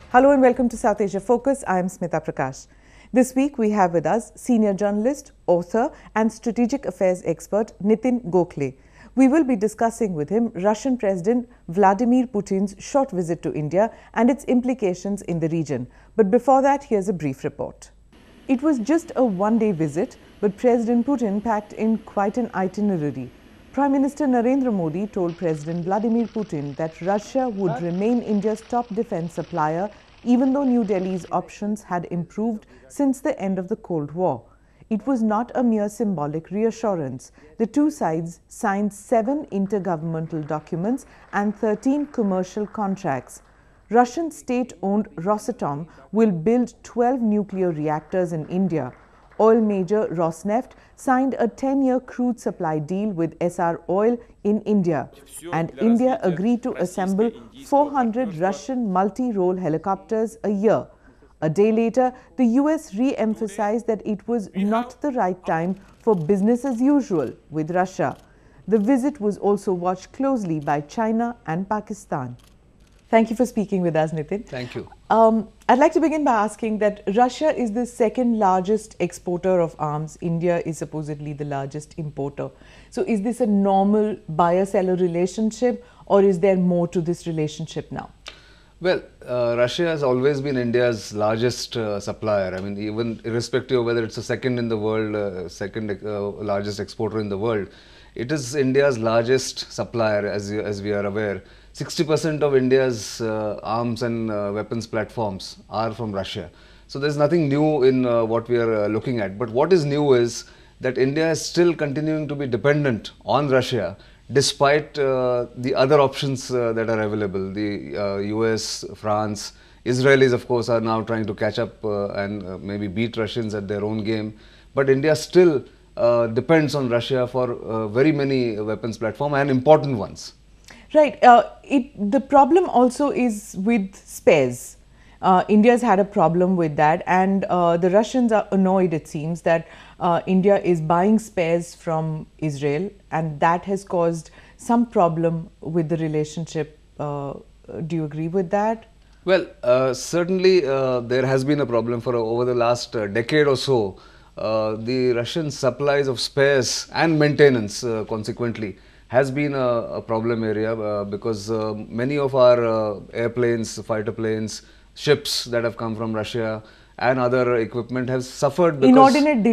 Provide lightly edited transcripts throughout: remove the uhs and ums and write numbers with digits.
Hello and welcome to South Asia Focus. I am Smita Prakash. This week we have with us senior journalist, author and strategic affairs expert Nitin Gokhale. We will be discussing with him Russian President Vladimir Putin's short visit to India and its implications in the region. But before that, here's a brief report. It was just a one-day visit, but President Putin packed in quite an itinerary. Prime Minister Narendra Modi told President Vladimir Putin that Russia would remain India's top defense supplier even though New Delhi's options had improved since the end of the Cold War. It was not a mere symbolic reassurance. The two sides signed 7 intergovernmental documents and 13 commercial contracts. Russian state-owned Rosatom will build 12 nuclear reactors in India. Oil major Rosneft signed a 10-year crude supply deal with Essar Oil in India, and India agreed to assemble 400 Russian multi-role helicopters a year. A day later, the US re-emphasized that it was not the right time for business as usual with Russia. The visit was also watched closely by China and Pakistan. Thank you for speaking with us, Nitin. Thank you. I'd like to begin by asking that Russia is the second largest exporter of arms. India is supposedly the largest importer. So is this a normal buyer-seller relationship, or is there more to this relationship now? Well, Russia has always been India's largest supplier. I mean, even irrespective of whether it's the second in the world, second largest exporter in the world, it is India's largest supplier, as we are aware. 60% of India's arms and weapons platforms are from Russia. So there's nothing new in what we are looking at. But what is new is that India is still continuing to be dependent on Russia despite the other options that are available. The US, France, Israelis of course are now trying to catch up and maybe beat Russians at their own game. But India still depends on Russia for very many weapons platforms and important ones. Right. The problem also is with spares. India's had a problem with that, and the Russians are annoyed, it seems, that India is buying spares from Israel, and that has caused some problem with the relationship. Do you agree with that? Well, certainly there has been a problem for over the last decade or so. The Russian supplies of spares and maintenance, consequently, has been a problem area because many of our airplanes, fighter planes, ships that have come from Russia and other equipment have suffered because inordinate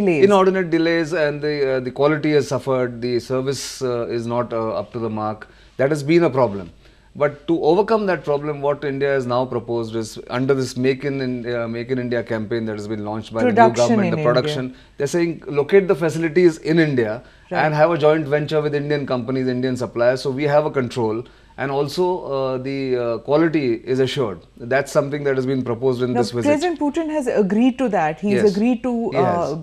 delays, and the quality has suffered, the service is not up to the mark. That has been a problem. But to overcome that problem, what India has now proposed is under this Make in India campaign that has been launched by the new government, the production, they're saying locate the facilities in India and have a joint venture with Indian companies, Indian suppliers, so we have a control, and also the quality is assured. That's something that has been proposed in this visit. President Putin has agreed to that. He's agreed to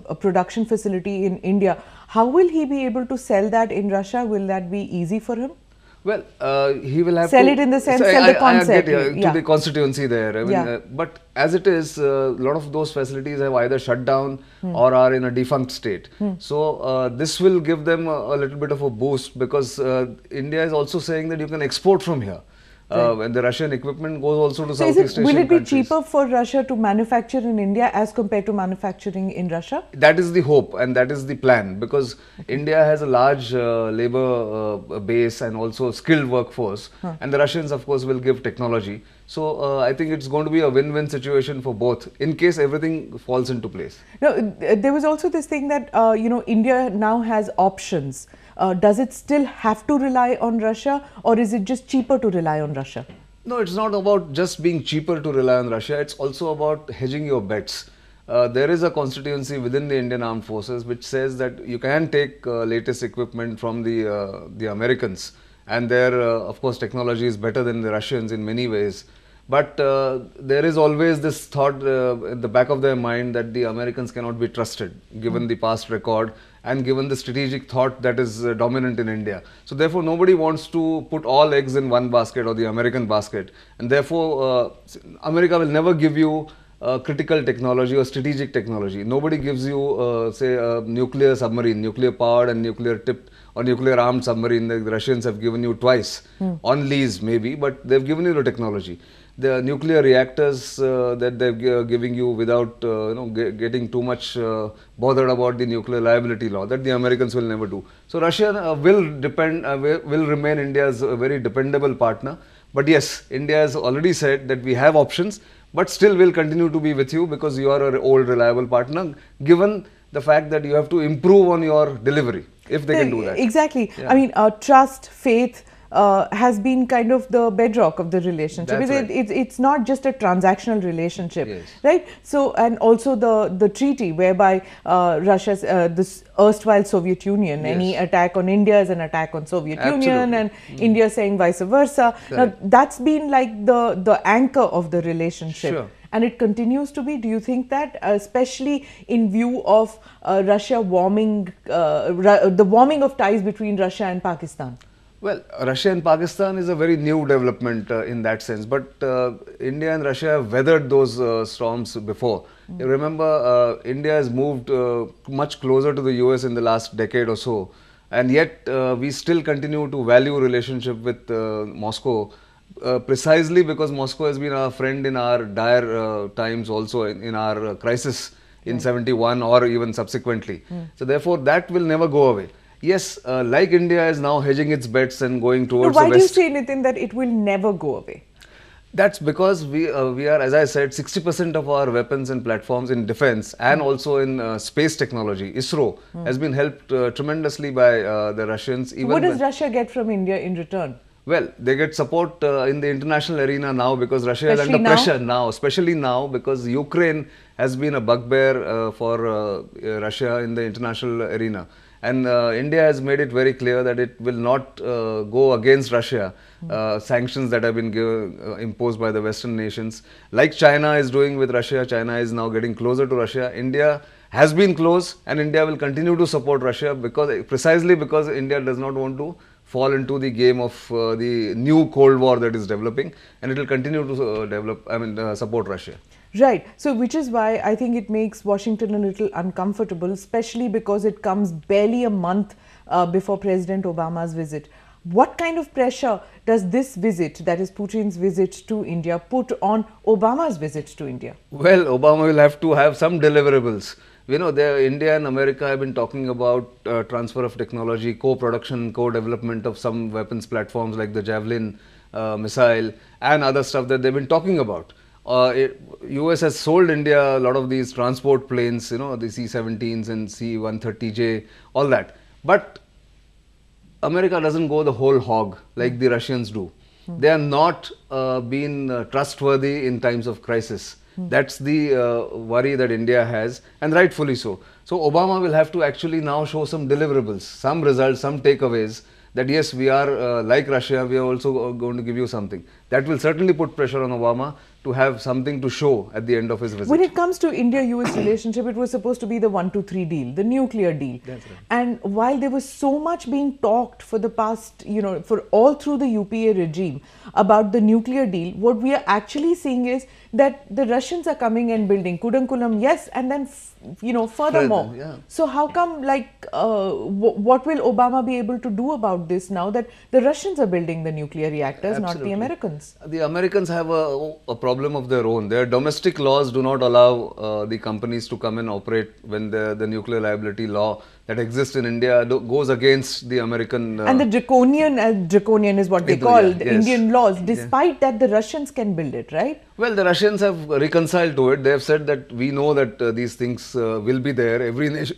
a production facility in India. How will he be able to sell that in Russia? Will that be easy for him? Well, he will have sell to it in the sense, sell the concept. To the constituency there. I mean, but as it is, a lot of those facilities have either shut down or are in a defunct state. So this will give them a little bit of a boost because India is also saying that you can export from here. And the Russian equipment goes also to Southeast Asian countries. Will it be cheaper for Russia to manufacture in India as compared to manufacturing in Russia? That is the hope and that is the plan, because India has a large labor base and also skilled workforce, and the Russians of course will give technology. So I think it's going to be a win-win situation for both in case everything falls into place. Now, there was also this thing that India now has options. Does it still have to rely on Russia, or is it just cheaper to rely on Russia? No, it's not about just being cheaper to rely on Russia. It's also about hedging your bets. There is a constituency within the Indian Armed Forces which says that you can take latest equipment from the Americans, and their of course technology is better than the Russians in many ways. But there is always this thought in the back of their mind that the Americans cannot be trusted, given the past record and given the strategic thought that is dominant in India. So therefore nobody wants to put all eggs in one basket or the American basket, and therefore America will never give you critical technology or strategic technology. Nobody gives you say a nuclear submarine, nuclear powered and nuclear tipped or nuclear armed submarine. The Russians have given you twice on lease maybe, but they've given you the technology. the nuclear reactors that they're giving you without getting too much bothered about the nuclear liability law, that the Americans will never do. So Russia will remain India's very dependable partner. But yes, India has already said that we have options, but still will continue to be with you because you are an old reliable partner, given the fact that you have to improve on your delivery, if they can do that. Exactly. Yeah. I mean, trust, faith has been kind of the bedrock of the relationship. That's right. It's not just a transactional relationship, Yes. right? So, and also the treaty whereby Russia's this erstwhile Soviet Union, Yes. any attack on India is an attack on Soviet Union, Absolutely. and India saying vice versa. Now, that's been like the anchor of the relationship. Sure. And it continues to be. Do you think that, especially in view of Russia warming, the warming of ties between Russia and Pakistan? Well, Russia and Pakistan is a very new development in that sense, but India and Russia have weathered those storms before. You remember, India has moved much closer to the US in the last decade or so, and yet we still continue to value relationship with Moscow. Precisely because Moscow has been our friend in our dire times, also in our crisis in 71 or even subsequently. So therefore that will never go away. Yes, like India is now hedging its bets and going towards Why the do you west. say, Nitin, that it will never go away? That's because we are, as I said, 60% of our weapons and platforms in defense and also in space technology. ISRO has been helped tremendously by the Russians. Even What does Russia get from India in return? Well, they get support in the international arena now because Russia is Especially under now? pressure now, especially now because Ukraine has been a bugbear for Russia in the international arena. And India has made it very clear that it will not go against Russia. Sanctions that have been imposed by the Western nations. Like China is doing with Russia, China is now getting closer to Russia. India has been close and India will continue to support Russia precisely because India does not want to fall into the game of the new Cold War that is developing, and it will continue to support Russia. Right. So, which is why I think it makes Washington a little uncomfortable, especially because it comes barely a month before President Obama's visit. What kind of pressure does this visit, that is Putin's visit to India, put on Obama's visit to India? Well, Obama will have to have some deliverables. You know, India and America have been talking about transfer of technology, co-production, co-development of some weapons platforms like the Javelin missile and other stuff that they've been talking about. US has sold India a lot of these transport planes, you know, the C-17s and C-130J, all that. But America doesn't go the whole hog like the Russians do. They are not been trustworthy in times of crisis. That's the worry that India has, and rightfully so. So Obama will have to actually now show some deliverables, some results, some takeaways that yes, we are like Russia, we are also going to give you something. That will certainly put pressure on Obama to have something to show at the end of his visit. When it comes to India-US relationship, it was supposed to be the 1-2-3 deal, the nuclear deal. That's right. And while there was so much being talked for the past, you know, for all through the UPA regime about the nuclear deal, what we are actually seeing is that the Russians are coming and building Kudankulam, yes, and then, you know, furthermore. Further, yeah. So how come, like, what will Obama be able to do about this now that the Russians are building the nuclear reactors, not the Absolutely. Americans? The Americans have a problem of their own. Their domestic laws do not allow the companies to come and operate when the nuclear liability law that exists in India goes against the American... and the draconian is what they call yes. the Indian laws. Despite that, the Russians can build it, right? Well, the Russians have reconciled to it. They have said that we know that these things will be there. Every nation,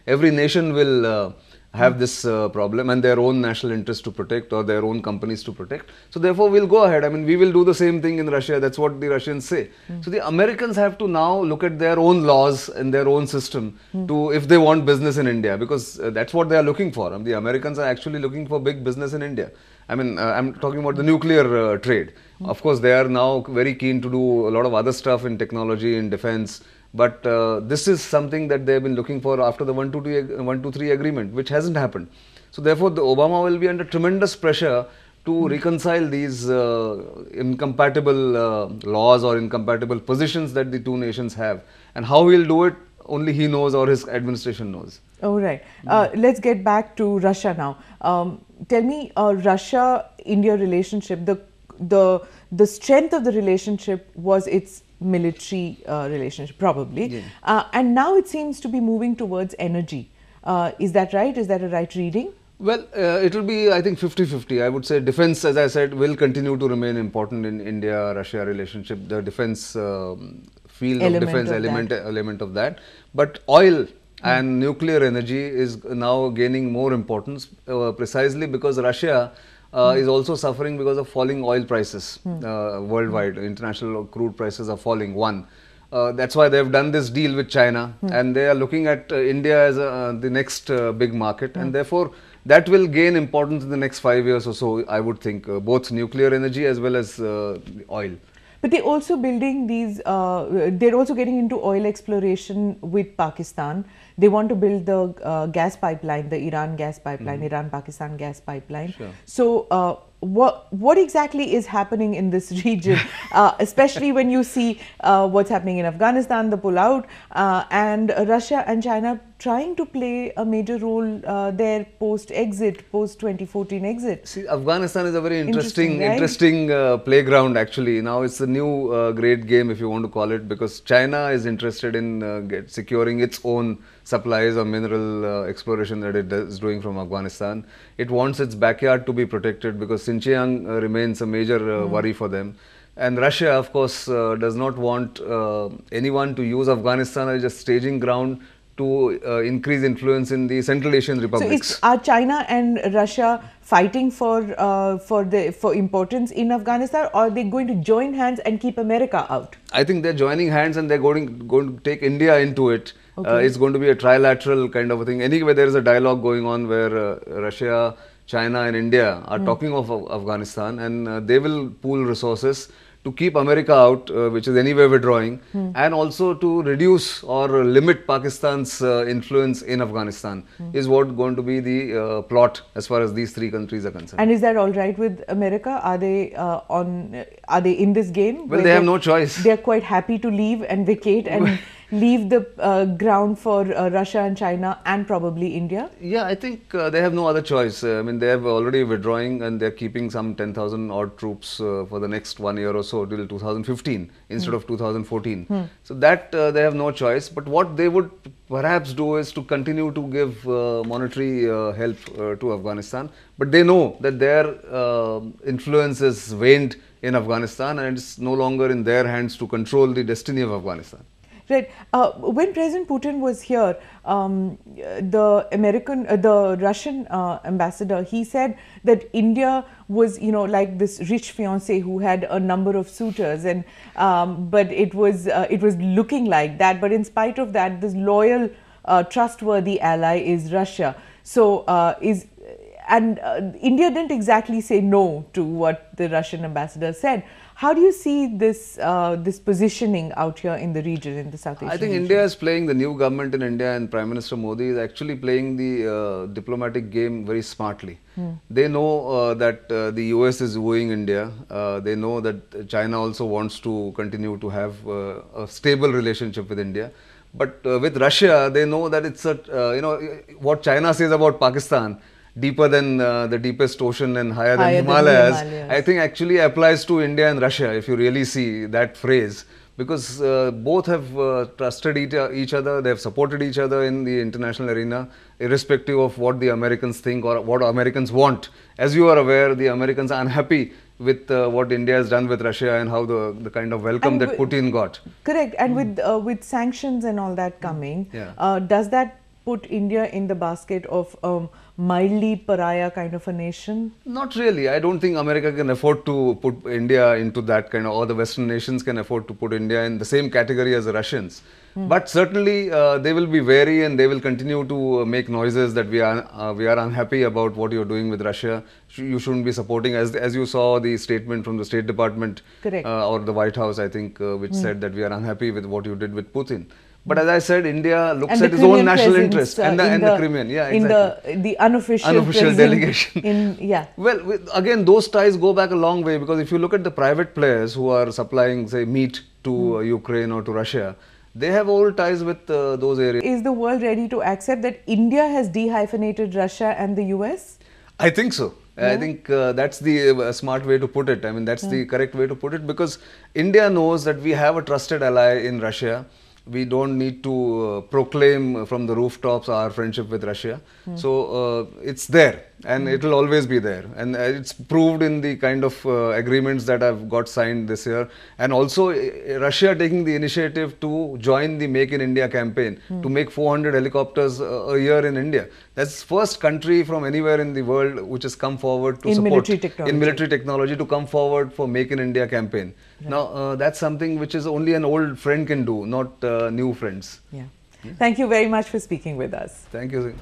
every nation will have this problem and their own national interest to protect or their own companies to protect. So therefore, we'll go ahead. I mean, we will do the same thing in Russia. That's what the Russians say. So the Americans have to now look at their own laws and their own system to, if they want business in India, because that's what they are looking for. The Americans are actually looking for big business in India. I mean, I'm talking about the nuclear trade. Of course, they are now very keen to do a lot of other stuff in technology, in defense. But this is something that they have been looking for after the 1-2-3 agreement, which hasn't happened. So therefore, the Obama will be under tremendous pressure to reconcile these incompatible laws or incompatible positions that the two nations have. And how he'll do it, only he knows or his administration knows. Oh, right. Let's get back to Russia now. Tell me, Russia-India relationship, the the strength of the relationship was its military relationship, probably. Yeah. And now it seems to be moving towards energy. Is that right? Is that a right reading? Well, it will be, I think, 50-50. I would say defense, as I said, will continue to remain important in India-Russia relationship. The defense field of defense element of that. But oil and nuclear energy is now gaining more importance precisely because Russia is also suffering because of falling oil prices worldwide. International crude prices are falling. That's why they have done this deal with China, and they are looking at India as the next big market, and therefore that will gain importance in the next 5 years or so, I would think, both nuclear energy as well as oil. But they're also building these, they're also getting into oil exploration with Pakistan. They want to build the gas pipeline, the Iran gas pipeline, Iran-Pakistan gas pipeline. Sure. So, what exactly is happening in this region, especially when you see what's happening in Afghanistan, the pullout, and Russia and China trying to play a major role there post-exit, post-2014 exit? See, Afghanistan is a very interesting right? playground actually. Now it's a new great game, if you want to call it, because China is interested in securing its own supplies or mineral exploration that it is doing from Afghanistan. It wants its backyard to be protected because Xinjiang remains a major worry for them. And Russia, of course, does not want anyone to use Afghanistan as a staging ground to increase influence in the Central Asian republics. So, are China and Russia fighting for importance in Afghanistan, or are they going to join hands and keep America out? I think they're joining hands and they're going to take India into it. Okay. It's going to be a trilateral kind of a thing. Anyway, there is a dialogue going on where Russia, China and India are talking of Afghanistan, and they will pool resources to keep America out, which is anyway withdrawing, and also to reduce or limit Pakistan's influence in Afghanistan is what going to be the plot as far as these three countries are concerned. And is that all right with America? Are they Are they in this game? Well, they have no choice. They are quite happy to leave and vacate and leave the ground for Russia and China and probably India? Yeah, I think they have no other choice. I mean, they have already withdrawing and they're keeping some 10,000 odd troops for the next 1 year or so till 2015 instead of 2014. So that they have no choice. But what they would perhaps do is to continue to give monetary help to Afghanistan. But they know that their influence is waned in Afghanistan and it's no longer in their hands to control the destiny of Afghanistan. Right. When President Putin was here, the Russian ambassador, he said that India was, like this rich fiancé who had a number of suitors, and but it was looking like that. But in spite of that, this loyal, trustworthy ally is Russia. So India didn't exactly say no to what the Russian ambassador said. How do you see this this positioning out here in the region, in the South Asian I think region? India is playing, the new government in India and Prime Minister Modi is actually playing the diplomatic game very smartly. They know that the US is wooing India. They know that China also wants to continue to have a stable relationship with India. But with Russia, they know that it's a, what China says about Pakistan, deeper than the deepest ocean and higher than Himalayas, I think actually applies to India and Russia, if you really see that phrase, because both have trusted each other, they have supported each other in the international arena, irrespective of what the Americans think or what Americans want. As you are aware, the Americans are unhappy with what India has done with Russia and how the kind of welcome that Putin got. Correct. And with sanctions and all that coming, Yeah. Does that put India in the basket of mildly pariah kind of a nation? Not really. I don't think America can afford to put India into that kind of, or the Western nations can afford to put India in the same category as the Russians. But certainly they will be wary and they will continue to make noises that we are unhappy about what you're doing with Russia. You shouldn't be supporting, as you saw the statement from the State Department or the White House, I think, which said that we are unhappy with what you did with Putin. But as I said, India looks at its own national interest and the Crimean, exactly. In the unofficial delegation. Yeah. Well, again, those ties go back a long way, because if you look at the private players who are supplying, say, meat to Ukraine or to Russia, they have old ties with those areas. Is the world ready to accept that India has dehyphenated Russia and the US? I think so. I think that's the smart way to put it. I mean, that's the correct way to put it, because India knows that we have a trusted ally in Russia. We don't need to proclaim from the rooftops our friendship with Russia. So it's there, and it will always be there. And it's proved in the kind of agreements that have got signed this year. And also Russia taking the initiative to join the Make in India campaign to make 400 helicopters a year in India. That's the first country from anywhere in the world which has come forward to support in military technology to come forward for Make in India campaign. Right. Now that's something which is only an old friend can do, not new friends. Yeah. Thank you very much for speaking with us. Thank you.